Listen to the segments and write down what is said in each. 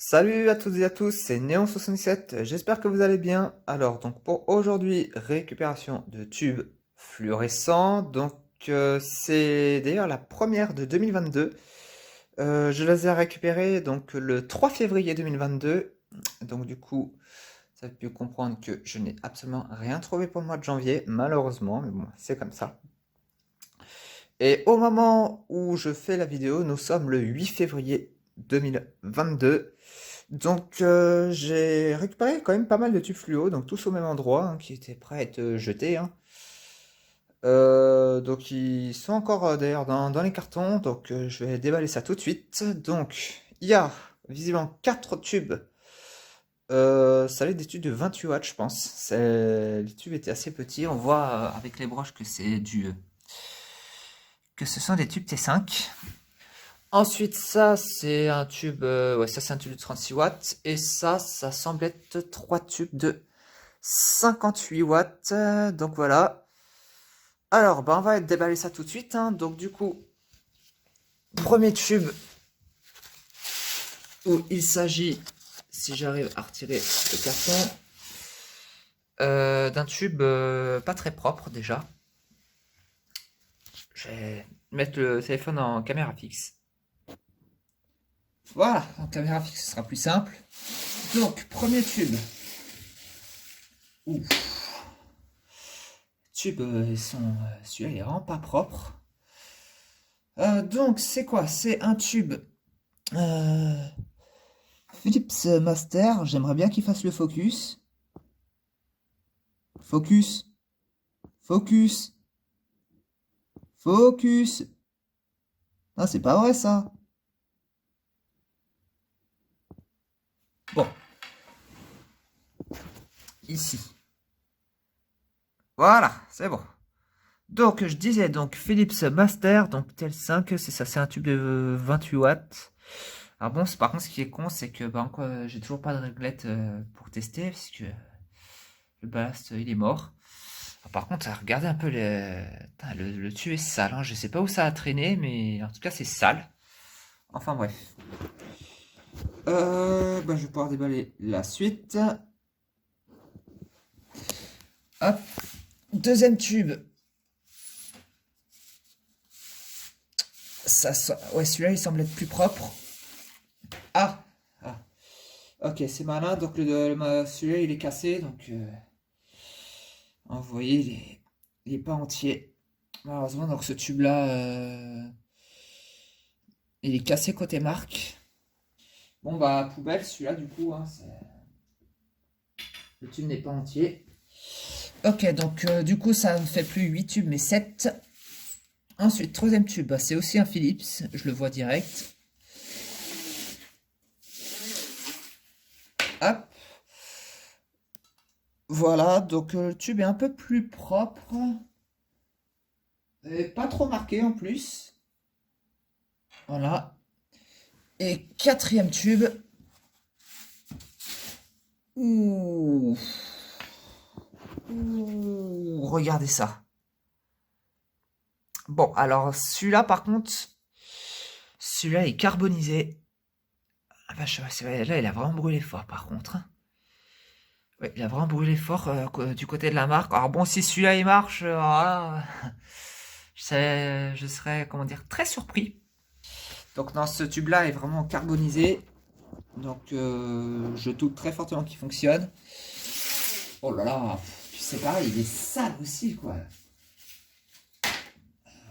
Salut à toutes et à tous, c'est Néon67, j'espère que vous allez bien. Alors, donc pour aujourd'hui, récupération de tubes fluorescents. C'est d'ailleurs la première de 2022. Je les ai récupérés donc le 3 février 2022. Donc du coup, ça a pu comprendre que je n'ai absolument rien trouvé pour le mois de janvier, malheureusement, mais bon, c'est comme ça. Et au moment où je fais la vidéo, nous sommes le 8 février 2022. J'ai récupéré quand même pas mal de tubes fluo, donc tous au même endroit, hein, qui étaient prêts à être jetés, hein. Donc ils sont encore d'ailleurs dans les cartons, je vais déballer ça tout de suite. Donc il y a visiblement 4 tubes. Ça allait des tubes de 28 watts, je pense. Les tubes étaient assez petits. On voit avec les broches que que ce sont des tubes T5. Ensuite, ça, c'est un tube, ouais, ça, c'est un tube de 36 watts. Et ça semble être 3 tubes de 58 watts. Donc voilà. Alors, on va déballer ça tout de suite, hein. Donc du coup, premier tube où il s'agit, si j'arrive à retirer le carton, d'un tube pas très propre déjà. Je vais mettre le téléphone en caméra fixe. Voilà, en caméra fixe, ce sera plus simple. Donc, premier tube. Ouf. Tube, celui-là, il est vraiment pas propre. Donc, c'est quoi? C'est un tube Philips Master. J'aimerais bien qu'il fasse le focus. Focus. Focus. Focus. Ah, c'est pas vrai ça. Bon. Ici. Voilà, c'est bon. Donc, je disais, donc, Philips Master, donc TL5, c'est ça, c'est un tube de 28 watts. Alors bon, par contre, ce qui est con, c'est que j'ai toujours pas de réglette pour tester, puisque le ballast, il est mort. Alors, par contre, regardez un peu le tube est sale, hein. Je sais pas où ça a traîné, mais en tout cas, c'est sale. Enfin bref. Je vais pouvoir déballer la suite. Hop. Deuxième tube. Ouais, celui-là, il semble être plus propre. Ah, ah. Ok, c'est malin. Donc celui-là, il est cassé. Vous voyez, il est pas entier. Malheureusement, donc ce tube-là, il est cassé côté marque. Bon, bah, poubelle, celui-là, du coup, hein, le tube n'est pas entier. Ok, donc du coup, ça ne fait plus 8 tubes, mais 7. Ensuite, troisième tube, bah, c'est aussi un Philips, je le vois direct. Hop. Voilà, donc le tube est un peu plus propre. Et pas trop marqué en plus. Voilà. Et quatrième tube. Ouh. Ouh, regardez ça. Bon, alors celui-là par contre, celui-là est carbonisé. Ah vache, là il a vraiment brûlé fort par contre, hein. Ouais, il a vraiment brûlé fort du côté de la marque. Alors bon, si celui-là il marche, voilà, je serais, comment dire, très surpris. Donc non, ce tube-là est vraiment carbonisé. Donc je doute très fortement qu'il fonctionne. Oh là là, puis c'est pareil, il est sale aussi quoi.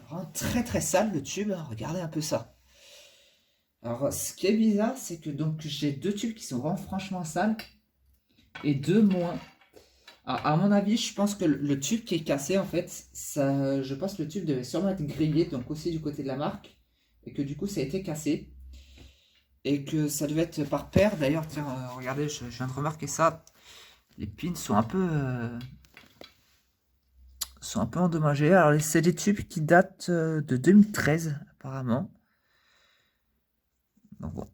Vraiment très très sale le tube, hein. Regardez un peu ça. Alors ce qui est bizarre, c'est que donc j'ai deux tubes qui sont vraiment franchement sales et deux moins. Alors, à mon avis, je pense que le tube qui est cassé en fait, je pense que le tube devait sûrement être grillé, donc aussi du côté de la marque, et que du coup ça a été cassé. Et que ça devait être par paire. D'ailleurs, tiens, regardez, je viens de remarquer ça. Les pins sont un peu endommagés. Alors, c'est des tubes qui datent de 2013, apparemment. Donc bon,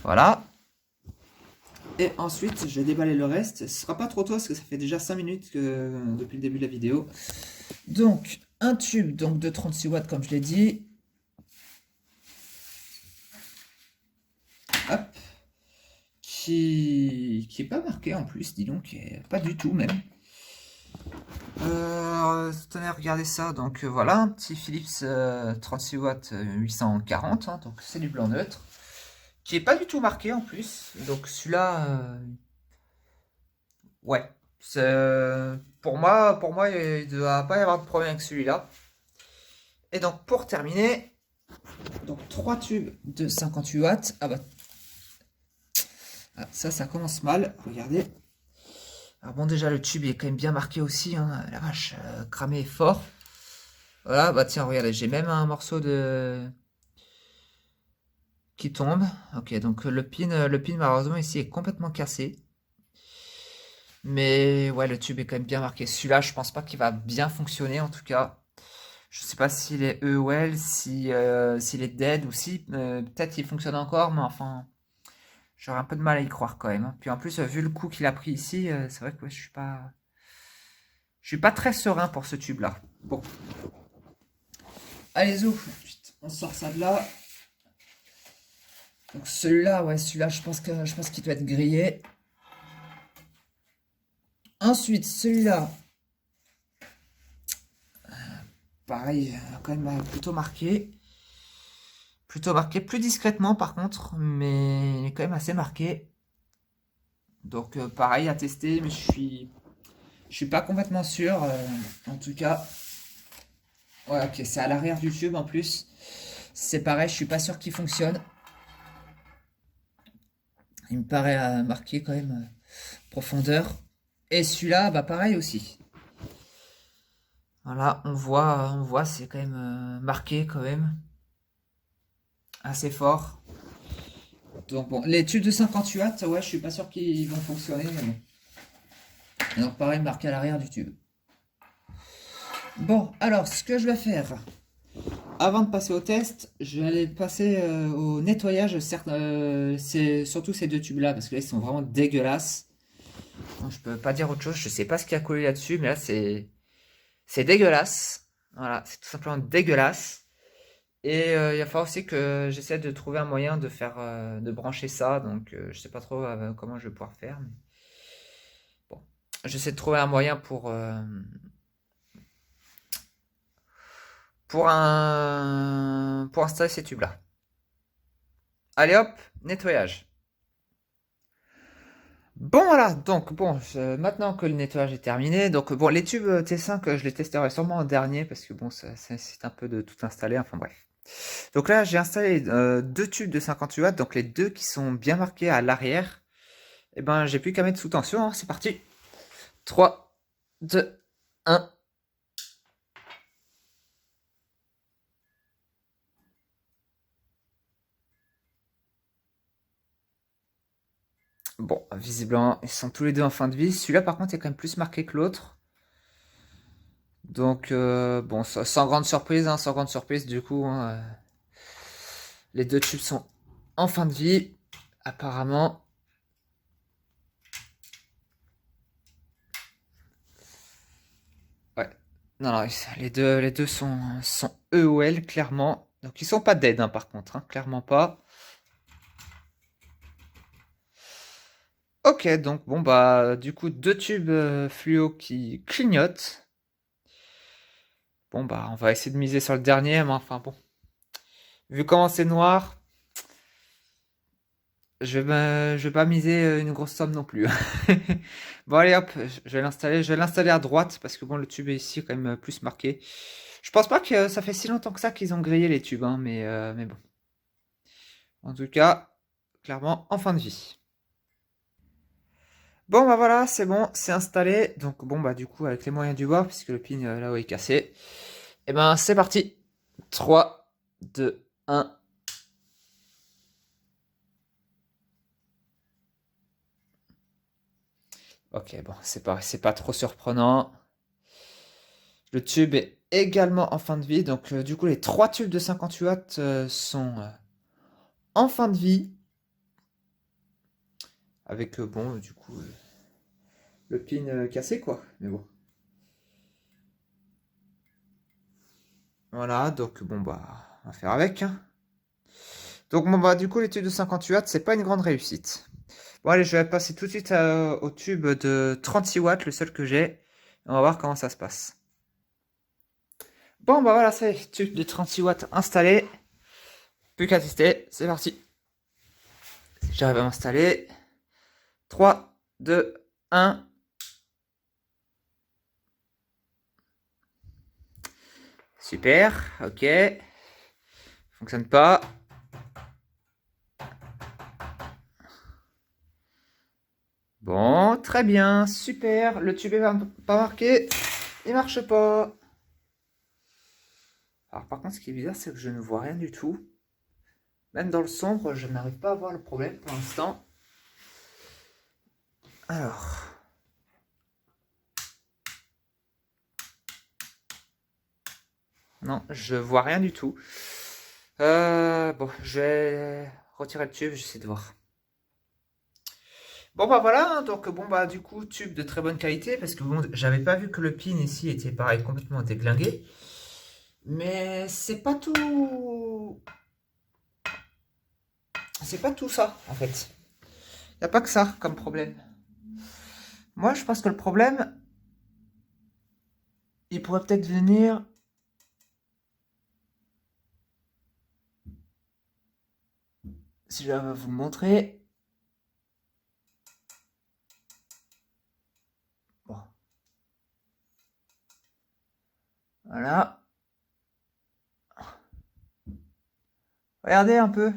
voilà. Et ensuite, je vais déballer le reste. Ce sera pas trop tôt parce que ça fait déjà 5 minutes depuis le début de la vidéo. Donc, un tube donc, de 36 watts, comme je l'ai dit. Hop. qui est pas marqué en plus, dis donc, pas du tout même. Tenez, regardez ça. Donc voilà, un petit Philips 36 watts 840, hein, donc c'est du blanc neutre, qui est pas du tout marqué en plus. Donc celui-là, ouais, pour moi, il ne doit pas y avoir de problème avec celui-là. Et donc pour terminer, donc 3 tubes de 58 watts. Ah bah, ah, ça commence mal. Regardez. Alors bon, déjà, le tube est quand même bien marqué aussi, hein. La vache, cramé fort. Voilà, bah tiens, regardez, j'ai même un morceau de... qui tombe. Ok, donc le pin, malheureusement, ici, est complètement cassé. Mais ouais, le tube est quand même bien marqué. Celui-là, je pense pas qu'il va bien fonctionner, en tout cas. Je sais pas s'il est EOL, s'il est dead, ou si... peut-être qu'il fonctionne encore, mais enfin... J'aurais un peu de mal à y croire, quand même, hein. Puis en plus, vu le coup qu'il a pris ici, c'est vrai que ouais, je suis pas... Je suis pas très serein pour ce tube-là. Bon. Allez, zou. On sort ça de là. Donc celui-là, ouais, celui-là, je pense qu'il doit être grillé. Ensuite, celui-là. Pareil, quand même plutôt marqué. Plutôt marqué, plus discrètement par contre, mais il est quand même assez marqué. Donc pareil à tester, mais je suis pas complètement sûr. En tout cas, ouais, ok, c'est à l'arrière du tube en plus. C'est pareil, je suis pas sûr qu'il fonctionne. Il me paraît marqué quand même profondeur. Et celui-là, bah pareil aussi. Voilà, on voit, c'est quand même marqué quand même. Assez fort. Donc bon, les tubes de 58 watts, ouais, je suis pas sûr qu'ils vont fonctionner, mais bon. Et donc pareil, marqué à l'arrière du tube. Bon, alors, ce que je vais faire, avant de passer au test, je vais aller passer au nettoyage, c'est surtout ces deux tubes-là, parce que là, ils sont vraiment dégueulasses. Bon, je peux pas dire autre chose, je sais pas ce qu'il y a collé là-dessus, mais là, c'est dégueulasse. Voilà, c'est tout simplement dégueulasse. Et il va falloir aussi que j'essaie de trouver un moyen de faire, de brancher ça, donc je sais pas trop comment je vais pouvoir faire, mais bon. J'essaie de trouver un moyen pour installer ces tubes-là. Allez hop, nettoyage. Bon voilà, donc bon, maintenant que le nettoyage est terminé, donc bon, les tubes T5, je les testerai sûrement en dernier parce que bon, c'est un peu de tout installer, enfin bref. Donc là, j'ai installé deux tubes de 58 watts, donc les deux qui sont bien marqués à l'arrière. Et ben, j'ai plus qu'à mettre sous tension, hein, c'est parti. 3, 2, 1. Bon, visiblement, ils sont tous les deux en fin de vie. Celui-là, par contre, est quand même plus marqué que l'autre. Donc, bon, sans grande surprise, hein, sans grande surprise, du coup, hein, les deux tubes sont en fin de vie, apparemment. Ouais. Non, non, les deux sont EOL, clairement. Donc, ils sont pas dead, hein, par contre, hein, clairement pas. Ok, donc, bon, bah, du coup, deux tubes fluo qui clignotent. Bon, bah, on va essayer de miser sur le dernier, mais enfin, bon. Vu comment c'est noir, je vais pas miser une grosse somme non plus. Bon, allez hop, je vais l'installer. Je vais l'installer à droite parce que bon, le tube est ici quand même plus marqué. Je pense pas que ça fait si longtemps que ça qu'ils ont grillé les tubes, hein, mais bon. En tout cas, clairement en fin de vie. Bon, bah voilà, c'est bon, c'est installé. Donc, bon, bah du coup, avec les moyens du bord, puisque le pin là-haut est cassé. Et ben, c'est parti. 3, 2, 1. Ok, bon, c'est pas trop surprenant. Le tube est également en fin de vie. Donc, du coup, les trois tubes de 58 watts sont en fin de vie. Avec, bon, du coup, le pin cassé, quoi. Mais bon. Voilà, donc, bon, bah, on va faire avec, hein. Donc, bon, bah, du coup, les tubes de 58 watts, c'est pas une grande réussite. Bon, allez, je vais passer tout de suite au tube de 36 watts, le seul que j'ai. On va voir comment ça se passe. Bon, bah voilà, c'est tube de 36 watts installé. Plus qu'à tester, c'est parti. Si j'arrive à m'installer. 3, 2, 1. Super, ok. Fonctionne pas. Bon, très bien, super. Le tube est pas marqué. Il marche pas. Alors par contre, ce qui est bizarre, c'est que je ne vois rien du tout. Même dans le sombre, je n'arrive pas à voir le problème pour l'instant. Alors. Non, je vois rien du tout. Bon, je vais retirer le tube, j'essaie de voir. Bon bah voilà, hein, donc bon bah du coup tube de très bonne qualité parce que bon, j'avais pas vu que le pin ici était pareil complètement déglingué. Mais c'est pas tout ça en fait. Y a pas que ça comme problème. Moi je pense que le problème il pourrait peut-être venir. Si je vais vous le montrer. Bon. Voilà. Regardez un peu.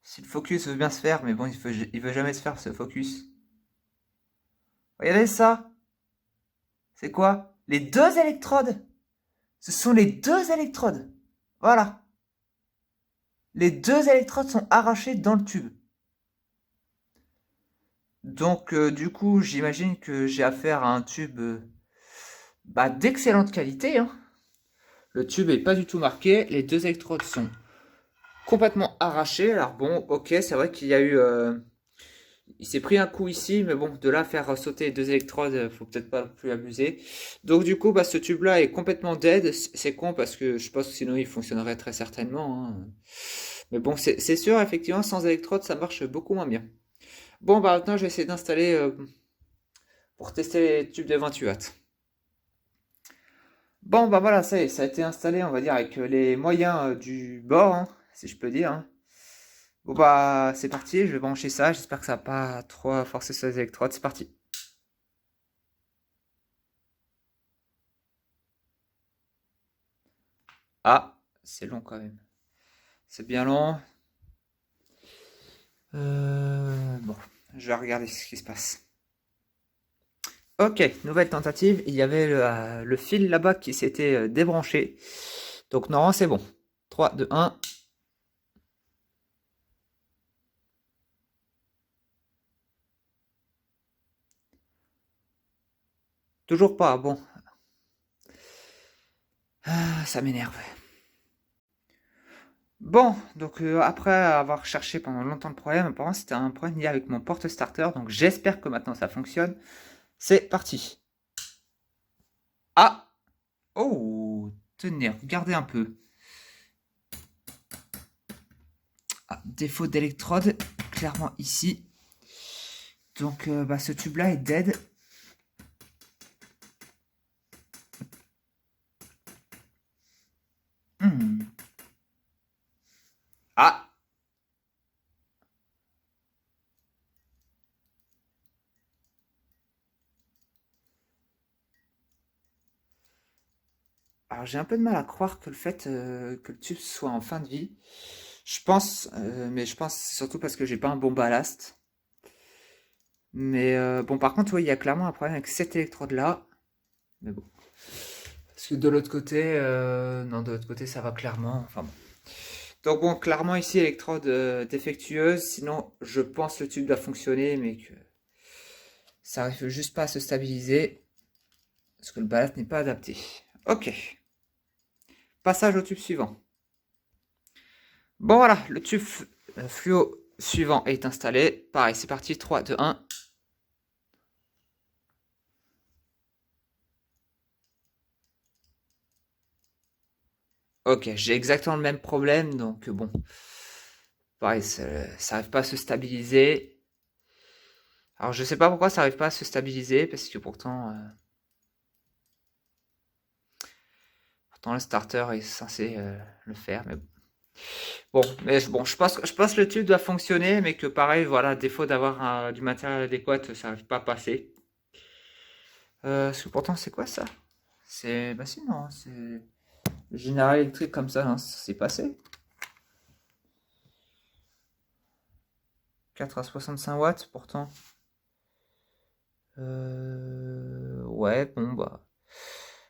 Si le focus veut bien se faire, mais bon, il veut jamais se faire ce focus. Regardez ça. C'est quoi? Les deux électrodes. Ce sont les deux électrodes. Voilà. Les deux électrodes sont arrachées dans le tube. Donc du coup, j'imagine que j'ai affaire à un tube d'excellente qualité, hein. Le tube est pas du tout marqué. Les deux électrodes sont complètement arrachées. Alors bon, ok, c'est vrai qu'il y a eu... il s'est pris un coup ici, mais bon, de là à faire sauter les deux électrodes, faut peut-être pas plus abuser. Donc du coup, ce tube-là est complètement dead. C'est con parce que je pense que sinon il fonctionnerait très certainement, hein. Mais bon, c'est sûr, effectivement, sans électrode, ça marche beaucoup moins bien. Bon, bah maintenant, je vais essayer d'installer pour tester les tubes de 28 watts. Bon, bah voilà, ça y est, ça a été installé, on va dire, avec les moyens du bord, hein, si je peux dire, hein. Bon, bah, c'est parti, je vais brancher ça. J'espère que ça va pas trop forcer sur les électrodes. C'est parti. Ah, c'est long quand même. C'est bien long. Bon, je vais regarder ce qui se passe. Ok, nouvelle tentative. Il y avait le fil là-bas qui s'était débranché. Donc, non, c'est bon. 3, 2, 1. Toujours pas, bon. Ah, ça m'énerve. Bon, donc après avoir cherché pendant longtemps le problème, apparemment c'était un problème lié avec mon porte-starter. Donc j'espère que maintenant ça fonctionne. C'est parti. Ah! Oh! Tenez, regardez un peu. Ah, défaut d'électrode, clairement ici. Donc ce tube-là est dead. Hmm. Ah! Alors j'ai un peu de mal à croire que le fait que le tube soit en fin de vie. Je pense, mais je pense surtout parce que j'ai pas un bon ballast. Mais bon, par contre, oui, il y a clairement un problème avec cette électrode-là. Mais bon. Parce que de l'autre côté, non, de l'autre côté, ça va clairement. Enfin bon. Donc bon, clairement ici, électrode défectueuse. Sinon, je pense le tube doit fonctionner, mais que ça arrive juste pas à se stabiliser. Parce que le ballast n'est pas adapté. Ok. Passage au tube suivant. Bon voilà, le tube fluo suivant est installé. Pareil, c'est parti. 3, 2, 1. Ok, j'ai exactement le même problème, donc bon. Pareil, ça n'arrive pas à se stabiliser. Alors je sais pas pourquoi ça arrive pas à se stabiliser, parce que pourtant le starter est censé le faire, mais bon. Bon, je pense que le tube doit fonctionner, mais que pareil, voilà, défaut d'avoir du matériel adéquat, ça n'arrive pas à passer. Parce que pourtant, c'est quoi ça? Bah si, non, c'est le général électrique comme ça, non, c'est passé. 4 à 65 watts, pourtant. Ouais, bon, bah.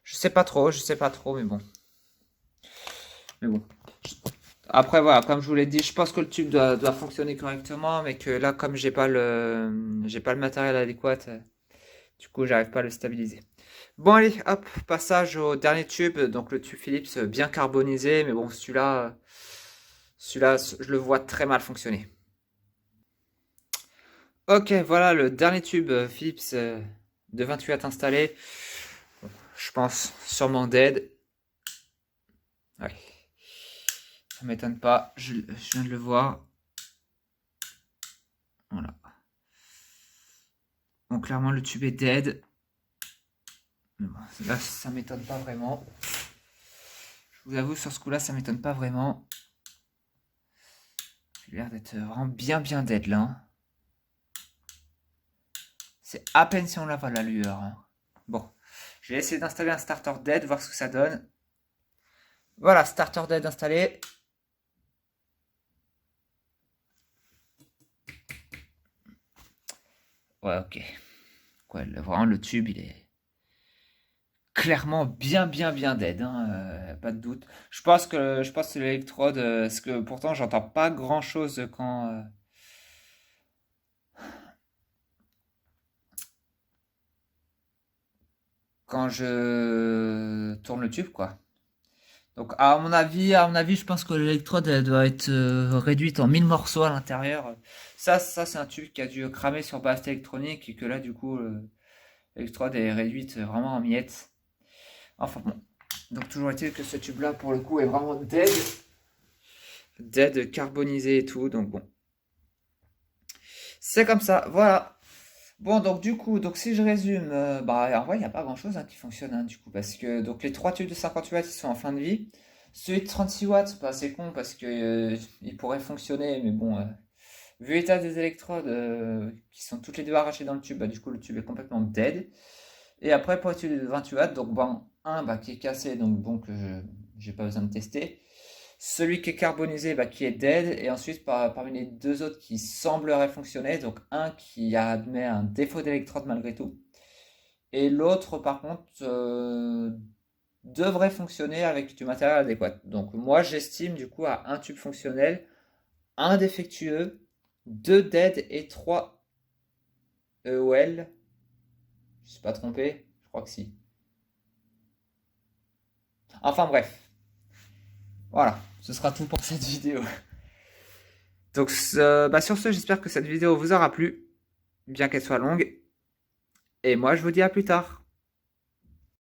Je sais pas trop, mais bon. Mais bon. Après, voilà, comme je vous l'ai dit, je pense que le tube doit fonctionner correctement, mais que là, comme j'ai pas le matériel adéquat, du coup, j'arrive pas à le stabiliser. Bon, allez, hop, passage au dernier tube, donc le tube Philips bien carbonisé, mais bon, celui-là, je le vois très mal fonctionner. Ok, voilà le dernier tube Philips de 28 watts installé. Je pense sûrement dead. Ouais. Ça m'étonne pas, je viens de le voir. Voilà. Bon, clairement, le tube est dead. Mais bon, là, ça m'étonne pas vraiment. Je vous avoue, sur ce coup-là, ça m'étonne pas vraiment. Il a l'air d'être vraiment bien dead là. Hein. C'est à peine si on la voit la lueur. Hein. Bon, je vais essayer d'installer un starter dead, voir ce que ça donne. Voilà, starter dead installé. Ouais, ok. Ouais, vraiment, le tube, il est clairement bien dead, hein, pas de doute. Je pense que l'électrode, parce que pourtant j'entends pas grand chose quand je tourne le tube, quoi. Donc à mon avis, je pense que l'électrode elle doit être réduite en 1000 morceaux à l'intérieur. Ça c'est un tube qui a dû cramer sur ballast électronique et que là du coup l'électrode est réduite vraiment en miettes. Enfin bon. Donc toujours est-il que ce tube là pour le coup est vraiment dead, carbonisé et tout. Donc bon, c'est comme ça. Voilà. Bon donc du coup, donc si je résume, bah en vrai il n'y a pas grand chose qui fonctionne du coup parce que donc les trois tubes de 58 watts ils sont en fin de vie. Celui de 36 watts, bah, c'est con parce que il pourrait fonctionner, mais bon, vu l'état des électrodes qui sont toutes les deux arrachées dans le tube, bah, du coup le tube est complètement dead. Et après pour le tube de 28 watts, donc bon, un bah, qui est cassé, donc bon que j'ai pas besoin de tester. Celui qui est carbonisé, bah, qui est dead, et ensuite parmi les deux autres qui sembleraient fonctionner, donc un qui admet un défaut d'électrode malgré tout, et l'autre par contre devrait fonctionner avec du matériel adéquat. Donc moi j'estime du coup à un tube fonctionnel, un défectueux, deux dead et trois EOL. Je ne suis pas trompé, je crois que si. Enfin bref, voilà, ce sera tout pour cette vidéo. Donc bah, sur ce, j'espère que cette vidéo vous aura plu, bien qu'elle soit longue. Et moi je vous dis à plus tard.